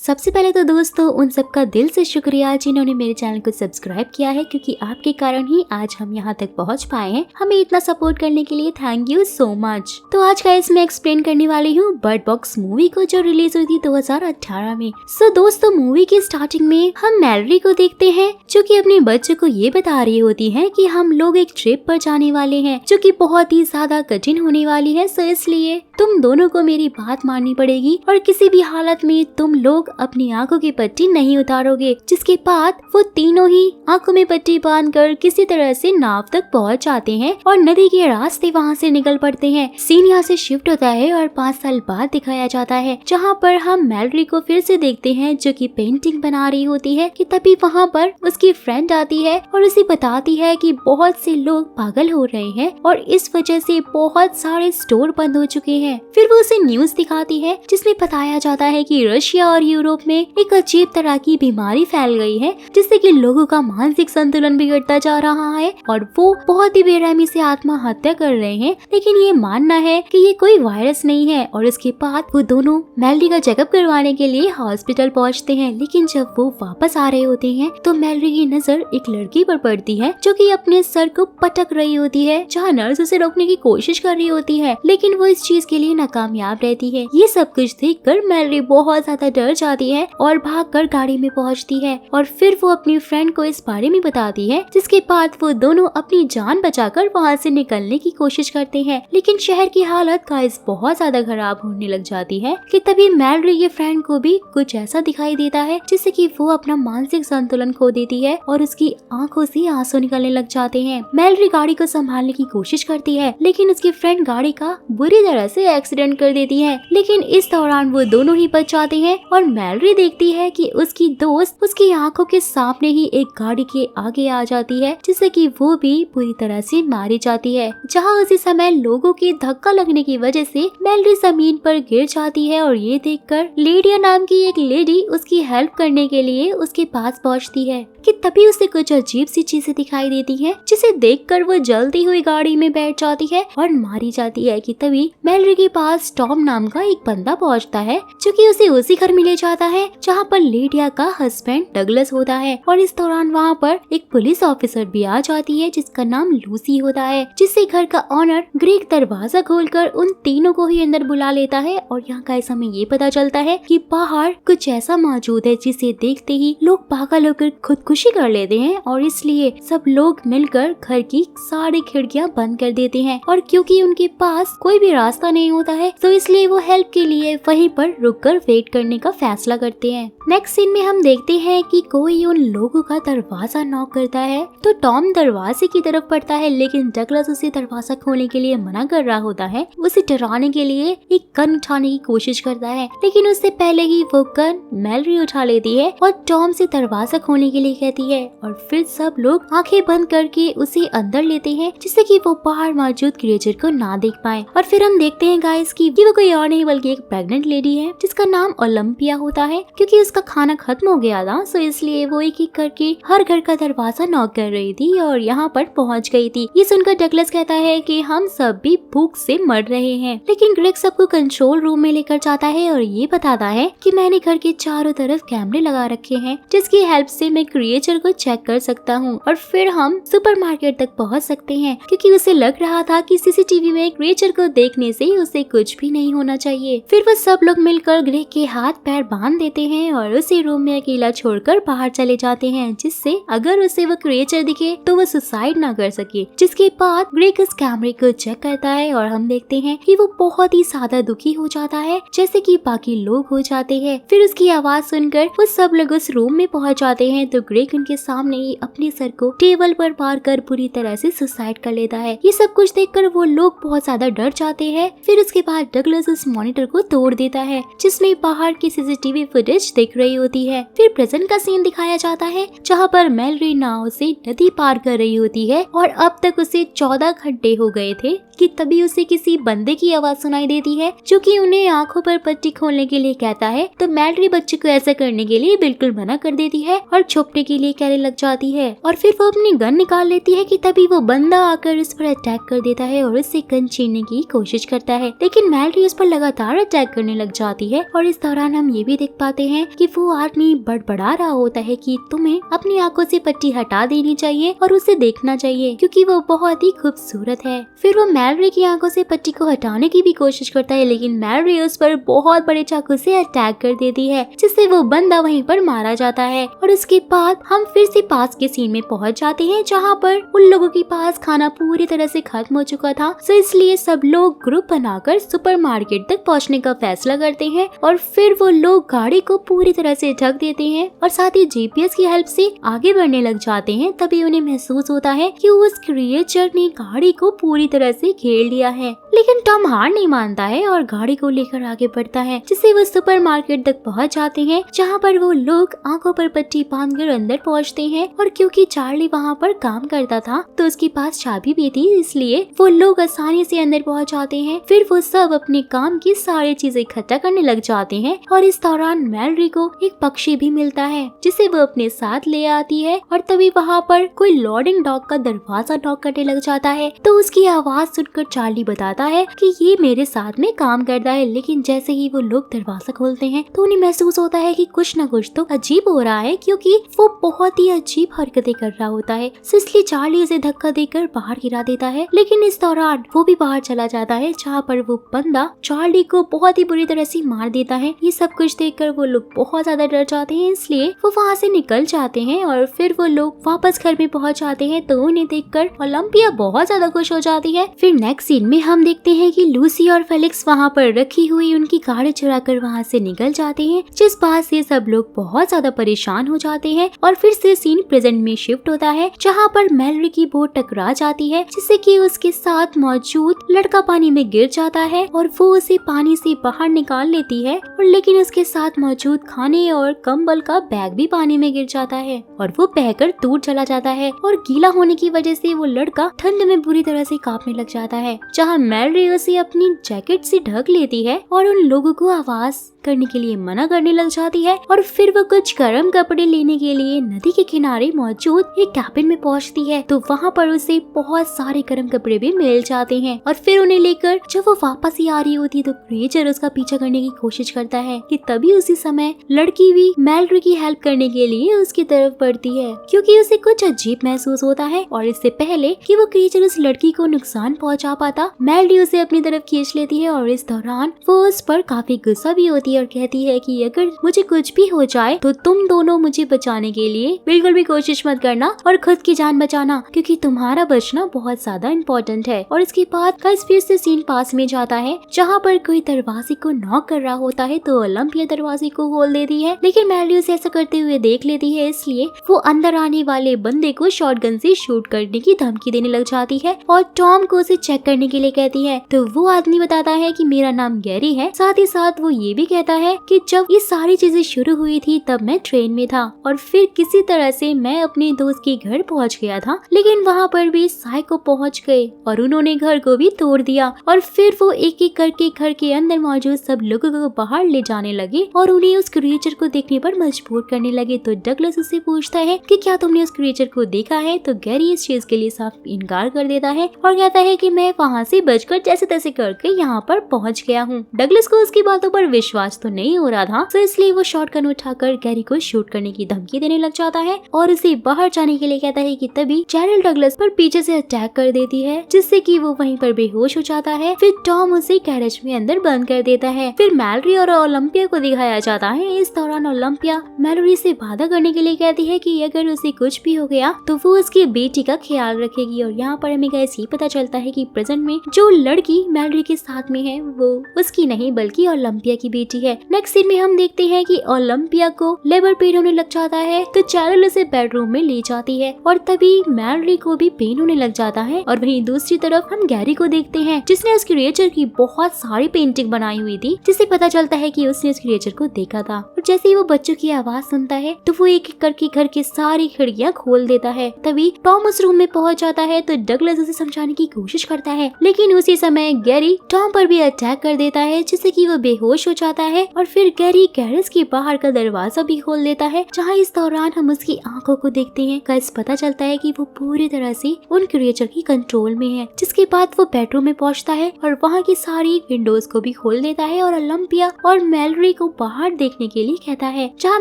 सबसे पहले तो दोस्तों उन सबका दिल से शुक्रिया जिन्होंने मेरे चैनल को सब्सक्राइब किया है, क्योंकि आपके कारण ही आज हम यहाँ तक पहुँच पाए हैं। हमें इतना सपोर्ट करने के लिए थैंक यू सो मच। तो आज का इसमें एक्सप्लेन करने वाली हूँ बर्ड बॉक्स मूवी को, जो रिलीज हुई थी 2018 में। सो दोस्तों मूवी की स्टार्टिंग में हम मैलरी को देखते हैं, जो कि अपने बच्चों को ये बता रही होती है कि हम लोग एक ट्रिप पर जाने वाले हैं, जो कि बहुत ही ज्यादा कठिन होने वाली है। सो इसलिए तुम दोनों को मेरी बात माननी पड़ेगी और किसी भी हालत में तुम लोग अपनी आंखों की पट्टी नहीं उतारोगे। जिसके बाद वो तीनों ही आंखों में पट्टी बांधकर किसी तरह से नाव तक पहुंच जाते हैं और नदी के रास्ते वहां से निकल पड़ते हैं। सीन यहाँ से शिफ्ट होता है और 5 साल बाद दिखाया जाता है, जहाँ पर हम मैलरी को फिर से देखते हैं, जो कि पेंटिंग बना रही होती है। कि तभी वहाँ पर उसकी फ्रेंड आती है और उसे बताती है कि बहुत से लोग पागल हो रहे हैं और इस वजह से बहुत सारे स्टोर बंद हो चुके हैं। फिर वो उसे न्यूज दिखाती है, जिसमें बताया जाता है कि रशिया और यूरोप में एक अजीब तरह की बीमारी फैल गई है, जिससे कि लोगों का मानसिक संतुलन बिगड़ता जा रहा है और वो बहुत ही बेरहमी से आत्महत्या कर रहे हैं। लेकिन ये मानना है कि ये कोई वायरस नहीं है। और इसके बाद वो दोनों मैलरी का चेकअप करवाने के लिए हॉस्पिटल पहुंचते हैं। लेकिन जब वो वापस आ रहे होते हैं तो मैलरी की नजर एक लड़की पर पड़ती है, जो कि अपने सर को पटक रही होती है, जहाँ नर्स उसे रोकने की कोशिश कर रही होती है, लेकिन वो इस चीज के लिए नाकामयाब रहती है। ये सब कुछ देखकर मैलरी बहुत ज्यादा डर जाती है और भागकर गाड़ी में पहुंचती है और फिर वो अपनी फ्रेंड को इस बारे में बताती है। जिसके बाद वो दोनों अपनी जान बचाकर वहाँ से निकलने की कोशिश करते हैं। लेकिन शहर की हालत गाइस बहुत ज्यादा खराब होने लग जाती है कि तभी मैलरी के फ्रेंड को भी कुछ ऐसा दिखाई देता है, जिससे कि वो अपना मानसिक संतुलन खो देती है और उसकी आंखों से आंसू निकलने लग जाते हैं। मैलरी गाड़ी को संभालने की कोशिश करती है, लेकिन उसकी फ्रेंड गाड़ी का बुरी तरह से एक्सीडेंट कर देती है। लेकिन इस दौरान वो दोनों ही बच जाते हैं और मैलरी देखती है कि उसकी दोस्त उसकी आंखों के सामने ही एक गाड़ी के आगे आ जाती है, जिससे कि वो भी पूरी तरह से मारी जाती है। जहां उसी समय लोगों की धक्का लगने की वजह से मैलरी जमीन पर गिर जाती है और ये देखकर लेडिया नाम की एक लेडी उसकी हेल्प करने के लिए उसके पास पहुंचती है। कि तभी उसे कुछ अजीब सी चीजें दिखाई देती हैं, जिसे देखकर वो जलती हुई गाड़ी में बैठ जाती है और मारी जाती है। कि तभी मैलरी के पास टॉम नाम का एक बंदा पहुंचता है, जो कि उसे उसी घर में ले जाता है जहां पर लेडिया का हस्बैंड डगलस होता है। और इस दौरान वहां पर एक पुलिस ऑफिसर भी आ जाती है, जिसका नाम लूसी होता है, जिससे घर का ऑनर ग्रेग दरवाजा खोलकर उन तीनों को ही अंदर बुला लेता है। और यहाँ का हमें ये पता चलता है कि बाहर कुछ ऐसा मौजूद है, जिसे देखते ही लोग पागल होकर खुदकुशी कर लेते हैं और इसलिए सब लोग मिलकर घर की सारी खिड़कियां बंद कर देते हैं। और क्योंकि उनके पास कोई भी रास्ता नहीं होता है, तो इसलिए वो हेल्प के लिए वहीं पर रुककर वेट करने का फैसला करते हैं। नेक्स्ट सीन में हम देखते हैं कि कोई उन लोगों का दरवाजा नॉक करता है, तो टॉम दरवाजे की तरफ बढ़ता है, लेकिन डगलस उसे दरवाजा खोलने के लिए मना कर रहा होता है। उसे डराने के लिए एक गन उठाने की कोशिश करता है, लेकिन उससे पहले ही वो गन मैलरी उठा लेती है और टॉम से दरवाजा खोलने के लिए कहती है। और फिर सब लोग आंखें बंद करके उसे अंदर लेते हैं, जिससे कि वो बाहर मौजूद क्रिएचर को ना देख पाए। और फिर हम देखते हैं गाइस कि वो कोई और नहीं बल्कि एक प्रेग्नेंट लेडी है, जिसका नाम ओलंपिया होता है। क्योंकि उसका खाना खत्म हो गया था, सो इसलिए वो एक एक करके हर घर का दरवाजा नॉक कर रही थी और यहाँ पर पहुँच गई थी। ये सुनकर डगलस कहता है कि हम सब भी भूख से मर रहे हैं। लेकिन ग्रेग सबको कंट्रोल रूम में लेकर जाता है और ये बताता है कि मैंने घर के चारों तरफ कैमरे लगा रखे हैं, जिसकी हेल्प से मैं क्रिएचर को चेक कर सकता हूँ और फिर हम सुपरमार्केट तक पहुँच सकते हैं। क्योंकि उसे लग रहा था कि सीसीटीवी में क्रिएचर को देखने से उसे कुछ भी नहीं होना चाहिए। फिर वो सब लोग मिलकर ग्रेग के हाथ पैर बांध देते हैं और उसे रूम में अकेला छोड़कर बाहर चले जाते हैं, जिससे अगर उसे वो क्रिएचर दिखे तो वो सुसाइड ना कर सके। जिसके बाद ग्रेग उस कैमरे को चेक करता है और हम देखते हैं कि वो बहुत ही ज्यादा दुखी हो जाता है, जैसे कि बाकी लोग हो जाते हैं। फिर उसकी आवाज सुनकर वो सब लोग उस रूम में पहुंच जाते हैं, तो ग्रेग उनके सामने ही अपने सर को टेबल पर मार कर पूरी तरह से सुसाइड कर लेता है। ये सब कुछ देखकर वो लोग बहुत ज्यादा डर जाते हैं। फिर उसके बाद डगलस उस मॉनिटर को तोड़ देता है, जिसमें बाहर की सीसीटीवी फुटेज दिख रही होती है। फिर प्रेजेंट का सीन दिखाया जाता है, जहाँ पर मैलरी नाव से नदी पार कर रही होती है और अब तक उसे 14 घंटे हो गए थे कि तभी उसे किसी बंदे की आवाज सुनाई देती है, जो कि उन्हें आंखों पर पट्टी खोलने के लिए कहता है। तो मैलरी बच्चे को ऐसा करने के लिए बिल्कुल मना कर देती है और छुपने के लिए कहने लग जाती है। और फिर वो अपनी गन निकाल लेती है कि तभी वो बंदा आकर उस पर अटैक कर देता है और उससे गन छीनने की कोशिश करता है, लेकिन मैलरी उस पर लगातार अटैक करने लग जाती है। और इस दौरान हम ये भी देख पाते हैं कि वो आदमी बड़बड़ा रहा होता है कि तुम्हें अपनी आंखों से पट्टी हटा देनी चाहिए और उसे देखना चाहिए क्योंकि वो बहुत ही खूबसूरत है। फिर वो मैलरी की आंखों से पट्टी को हटाने की भी कोशिश करता है, लेकिन मैलरी उस पर बहुत बड़े चाकू से अटैक कर देती है, जिससे वो बंदा वहीं पर मारा जाता है। और उसके बाद हम फिर से पास के सीन में पहुंच जाते हैं, जहाँ पर उन लोगों के पास खाना पूरी तरह से खत्म हो चुका था। तो इसलिए सब लोग ग्रुप बनाकर सुपरमार्केट तक पहुंचने का फैसला करते हैं और फिर वो लोग गाड़ी को पूरी तरह से ढक देते हैं और साथ ही जीपीएस की हेल्प से आगे बढ़ने लग जाते हैं। तभी उन्हें महसूस होता है कि उस क्रिएचर ने गाड़ी को पूरी तरह से घेर लिया है, लेकिन टॉम हार नहीं मानता है और गाड़ी को लेकर आगे बढ़ता है, जिससे वो सुपरमार्केट तक पहुंच जाते हैं, जहां पर वो लोग आंखों पर पट्टी बांधकर अंदर पहुंचते हैं। और क्योंकि चार्ली वहां पर काम करता था तो उसके पास चाबी भी थी, इसलिए वो लोग आसानी से अंदर पहुंच जाते हैं। फिर वो सब अपने काम की सारी चीजें इकट्ठा करने लग जाते हैं और इस दौरान मैलरी को एक पक्षी भी मिलता है, जिसे वो अपने साथ ले आती है। और तभी वहाँ पर कोई लॉर्डिंग डॉग का दरवाजा नॉक करने लग जाता है, तो उसकी आवाज सुनकर चार्ली बताता है कि ये मेरे साथ में काम करता है। लेकिन जैसे ही वो लोग दरवाजा खोलते हैं तो उन्हें महसूस होता है कि कुछ न कुछ तो अजीब हो रहा है, क्योंकि वो बहुत ही अजीब हरकतें कर रहा होता है। इसलिए चार्ली उसे धक्का देकर बाहर गिरा देता है, लेकिन इस दौरान वो भी बाहर चला जाता है, जहाँ पर वो बंदा चार्ली को बहुत ही बुरी तरह से मार देता है। ये सब कुछ देखकर वो लोग बहुत ज्यादा डर जाते हैं, इसलिए वो वहाँ से निकल जाते हैं। और फिर वो लोग वापस घर में पहुँच जाते हैं, तो उन्हें देखकर ओलंपिया बहुत ज्यादा खुश हो जाती है। फिर नेक्स्ट सीन में हम देखते हैं कि लूसी और फेलिक्स वहाँ पर रखी हुई उनकी गाड़ी चुराकर वहाँ से निकल जाते हैं, जिस बात से सब लोग बहुत ज्यादा परेशान हो जाते हैं। और फिर से सीन प्रेजेंट में शिफ्ट होता है, जहाँ पर मैलरी की बोट टकरा जाती है, जिससे कि उसके साथ मौजूद लड़का पानी में गिर जाता है और वो उसे पानी से बाहर निकाल लेती है। और लेकिन उसके साथ मौजूद खाने और कंबल का बैग भी पानी में गिर जाता है और वो बहकर दूर चला जाता है। और गीला होने की वजह से वो लड़का ठंड में बुरी तरह से कांपने लग जाता है, जहाँ मैलरी उसे अपनी जैकेट से ढक लेती है और उन लोगों को आवाज करने के लिए मना करने लग जाती है। और फिर वो कुछ गर्म कपड़े लेने के लिए नदी के किनारे मौजूद एक कैबिन में पहुंचती है, तो वहाँ पर उसे बहुत सारे गर्म कपड़े भी मिल जाते हैं। और फिर उन्हें लेकर जब वो वापस ही आ रही होती है तो क्रिएचर उसका पीछा करने की कोशिश करता है कि तभी उसी समय लड़की भी मैलरी की हेल्प करने के लिए उसकी तरफ बढ़ती है, क्योंकि उसे कुछ अजीब महसूस होता है। और इससे पहले कि वो क्रिएचर उस लड़की को नुकसान पहुंचा पाता, मैलरी उसे अपनी तरफ खींच लेती है और इस दौरान वो उस पर काफी गुस्सा भी होती है और कहती है कि अगर मुझे कुछ भी हो जाए तो तुम दोनों मुझे बचाने के लिए बिल्कुल भी कोशिश मत करना और खुद की जान बचाना, क्योंकि तुम्हारा बचना बहुत ज्यादा इम्पोर्टेंट है। और इसके बाद गाइस फिर से सीन पास में जाता है, जहाँ पर कोई दरवाजे को नॉक कर रहा होता है, तो ओलंपिया दरवाजे को खोल देती है, लेकिन मैलरी उसे ऐसा करते हुए देख लेती है, इसलिए वो अंदर आने वाले बंदे को शॉटगन से शूट करने की धमकी देने लग जाती है और टॉम को उसे चेक करने के लिए कहती है। तो वो आदमी बताता है कि मेरा नाम गैरी है। साथ ही साथ वो ये भी कहता है कि जब ये सारी चीजें शुरू हुई थी तब मैं ट्रेन में था और फिर किसी तरह से मैं अपने दोस्त के घर पहुंच गया था, लेकिन वहाँ पर भी साइको पहुंच गए और उन्होंने घर को भी तोड़ दिया। और फिर वो एक एक करके घर के अंदर मौजूद सब लोगों को बाहर ले जाने लगे और उन्हें उस क्रिएचर को देखने पर मजबूर करने लगे। तो डगलस उससे पूछता है कि क्या तुमने उस क्रिएचर को देखा है, तो गैरी इस चीज के लिए साफ इनकार कर देता है और कहता है कि मैं वहाँ से बचकर जैसे तैसे करके यहाँ पर पहुँच गया हूँ। डगलस को उसकी बातों पर विश्वास तो नहीं हो रहा था, तो इसलिए वो शॉटगन उठाकर गैरी को शूट करने की धमकी देने लग जाता है और उसे बाहर जाने के लिए कहता है कि तभी चैरल डगलस पर पीछे से अटैक कर देती है, जिससे कि वो वहीं पर बेहोश हो जाता है। फिर टॉम उसे गैरेज में अंदर बंद कर देता है। फिर मैलरी और ओलंपिया को दिखाया जाता है। इस दौरान ओलंपिया मैलरी से वादा करने के लिए कहती है कि अगर उसे कुछ भी हो गया तो वो उसकी बेटी का ख्याल रखेगी। और यहाँ पर हमें गाइस ये पता चलता है कि प्रेजेंट में जो लड़की मैलरी के साथ में है वो उसकी नहीं बल्कि ओलंपिया की बेटी है। नेक्स्ट सीन में हम देखते हैं कि ओलंपिया को लेबर पेन होने लग जाता है, तो चैरल उसे बेडरूम में ले जाती है और तभी मैलरी को भी पेन होने लग जाता है। और वहीं दूसरी तरफ हम गैरी को देखते हैं, जिसने उस क्रिएचर की बहुत सारी पेंटिंग बनाई हुई थी, जिससे पता चलता है कि उसने उस क्रिएचर को देखा था। और जैसे ही वो बच्चों की आवाज सुनता है तो वो एक एक करके घर की सारी खिड़कियां खोल देता है। तभी टॉम उस रूम में पहुंच जाता है, तो डगलस उसे समझाने की कोशिश करता है, लेकिन उसी समय गैरी टॉम पर भी अटैक कर देता है, जिससे कि वो बेहोश हो जाता है। और फिर गैरी गैरेज के बाहर का दरवाजा भी खोल देता है, जहाँ इस दौरान हम उसकी आंखों को देखते हैं। गाइस पता चलता है कि वो पूरी तरह से उन क्रिएचर की कंट्रोल में है। जिसके बाद वो बेडरूम में पहुंचता है और वहाँ की सारी विंडोज को भी खोल देता है और ओलंपिया और मैलरी को बाहर देखने के लिए कहता है। जहाँ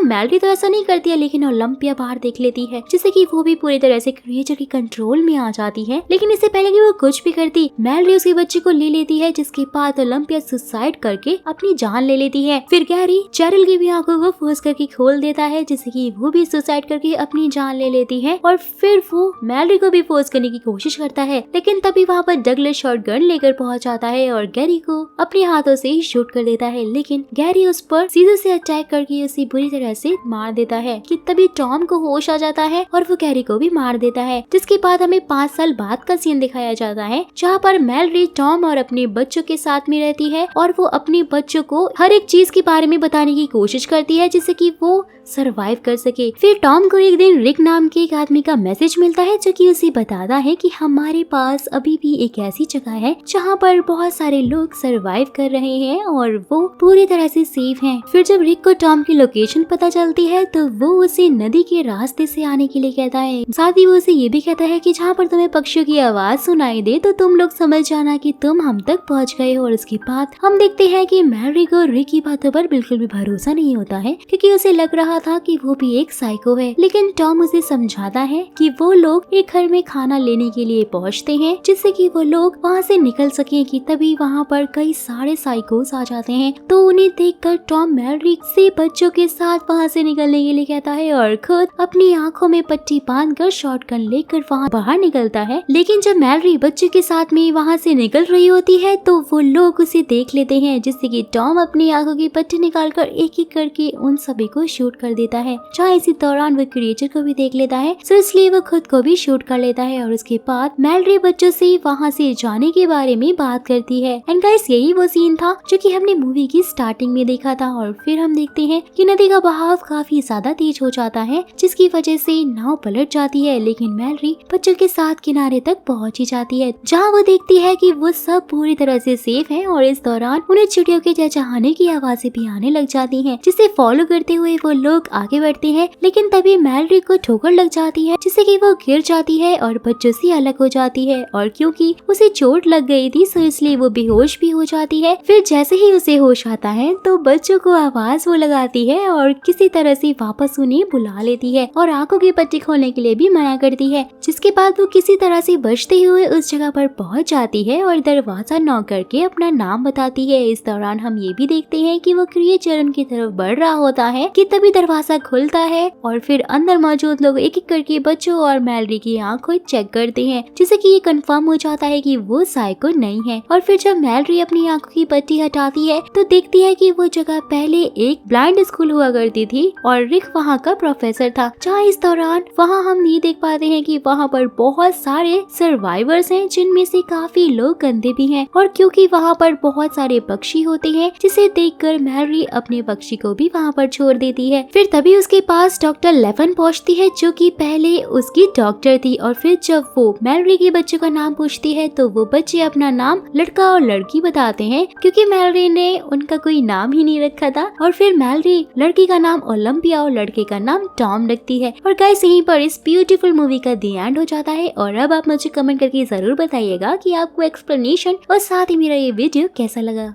मैलरी तो ऐसा नहीं करती है, लेकिन ओलंपिया बाहर देख लेती है, जिससे कि वो भी पूरी तरह से क्रिएचर की कंट्रोल में आ जाती है। लेकिन इससे पहले कि वो कुछ भी करती, मैलरी उसके बच्चे को ले लेती है, जिसके बाद ओलंपिया सुसाइड करके अपनी जान ले लेती है। फिर गैरी चैरल की भी आंखों को फोर्स करके खोल देता है, जिससे कि वो भी सुसाइड करके अपनी जान ले लेती है। और फिर वो मैलरी को भी फोर्स करने की कोशिश करता है, लेकिन तभी वहाँ पर डगलस शॉटगन लेकर पहुंच जाता है और गैरी को अपने हाथों से ही शूट कर देता है। लेकिन गैरी उस पर सीधे से अटैक करके उसे बुरी तरह से मार देता है कि तभी टॉम को होश आ जाता है और वो गैरी को भी मार देता है। जिसके बाद हमें 5 साल बाद का सीन दिखाया जाता है, जहाँ पर मैलरी टॉम और अपने बच्चों के साथ में रहती है और वो अपने बच्चों को हर एक चीज के बारे में बताने की कोशिश करती है, जिससे कि वो सरवाइव कर सके। फिर टॉम को एक दिन रिक नाम के एक आदमी का मैसेज मिलता है, जो कि उसे बताता है कि हमारे पास अभी भी एक ऐसी जगह है जहाँ पर बहुत सारे लोग सरवाइव कर रहे हैं और वो पूरी तरह से सेफ हैं। फिर जब रिक को टॉम की लोकेशन पता चलती है, तो वो उसे नदी के रास्ते से आने के लिए कहता है। साथ ही वो उसे ये भी कहता है कि जहाँ पर तुम्हें पक्षियों की आवाज सुनाई दे, तो तुम लोग समझ जाना कि तुम हम तक पहुँच गए। और उसके बाद हम देखते हैं कि मैरी को रिक की बातों पर बिल्कुल भी भरोसा नहीं होता है, क्योंकि उसे लग रहा था कि वो भी एक साइको है। लेकिन टॉम उसे समझाता है कि वो लोग एक घर में खाना लेने के लिए पहुंचते हैं, जिससे कि वो लोग वहां से निकल सके। कि तभी वहां पर कई सारे साइकोस आ जाते हैं, तो उन्हें देखकर टॉम मैरी से बच्चों के साथ वहां से निकलने के लिए कहता है और खुद अपनी आंखों में पट्टी बांधकर शॉटगन लेकर वहां बाहर निकलता है। लेकिन जब मैरी बच्चों के साथ में वहां से निकल रही होती है, तो वो लोग उसे देख लेते हैं, जिससे कि टॉम अपनी आंखों की पट्टी निकालकर एक एक करके उन सभी को शूट कर देता है। जहाँ इसी दौरान वो क्रिएचर को भी देख लेता है, तो इसलिए वो खुद को भी शूट कर लेता है। और उसके बाद मैलरी बच्चों से वहाँ से जाने के बारे में बात करती है। एंड गाइस यही वो सीन था जो कि हमने मूवी की स्टार्टिंग में देखा था। और फिर हम देखते हैं कि नदी का बहाव काफी ज्यादा तेज हो जाता है, जिसकी वजह से नाव पलट जाती है। लेकिन मैलरी बच्चों के साथ किनारे तक पहुँच ही जाती है, जहाँ वो देखती है कि वो सब पूरी तरह से सेफ है। और इस दौरान उन्हें चिड़ियों के चहचहाने की आवाजें भी आने लग जाती है, जिसे फॉलो करते हुए वो लोग आगे बढ़ते हैं। लेकिन तभी मैलरी को ठोकर लग जाती है, जिससे कि वो गिर जाती है और बच्चों से अलग हो जाती है। और क्योंकि उसे चोट लग गई थी, तो इसलिए वो बेहोश भी हो जाती है। फिर जैसे ही उसे होश आता है, तो बच्चों को आवाज वो लगाती है और किसी तरह से वापस उन्हें बुला लेती है और आंखों की पट्टी खोलने के लिए भी मना करती है। जिसके बाद वो किसी तरह से बचते हुए उस जगह पर पहुंच जाती है और दरवाजा नॉक करके अपना नाम बताती है। इस दौरान हम ये भी देखते हैं कि वो क्रिएचर उनकी तरफ बढ़ रहा होता है कि तभी दरवाजा खुलता है और फिर अंदर मौजूद लोग एक एक करके बच्चों और मैलरी की आंखों चेक करते हैं, जिससे कि ये कंफर्म हो जाता है कि वो साइको नहीं है। और फिर जब मैलरी अपनी आंखों की पट्टी हटाती है, तो देखती है कि वो जगह पहले एक ब्लाइंड स्कूल हुआ करती थी और रिक वहाँ का प्रोफेसर था। जहाँ इस दौरान वहाँ हम ये देख पाते हैं कि वहाँ पर बहुत सारे सर्वाइवर्स हैं, जिनमें से काफी लोग गंदे भी हैं। और क्योंकि वहाँ पर बहुत सारे पक्षी होते हैं, जिसे देखकर मैलरी अपने पक्षी को भी वहाँ पर छोड़ देती है। फिर तभी उसके पास डॉक्टर लेवन पहुँचती है, जो कि पहले उसकी डॉक्टर थी। और फिर जब वो मैलरी के बच्चों का नाम पूछती है, तो वो बच्चे अपना नाम लड़का और लड़की बताते हैं, क्योंकि मैलरी ने उनका कोई नाम ही नहीं रखा था। और फिर मैलरी लड़की का नाम ओलंपिया और लड़के का नाम टॉम रखती है। और गाइस यहीं पर इस ब्यूटीफुल मूवी का द एंड हो जाता है। और अब आप मुझे कमेंट करके जरूर बताइएगा कि आपको एक्सप्लेनेशन और साथ ही मेरा ये वीडियो कैसा लगा।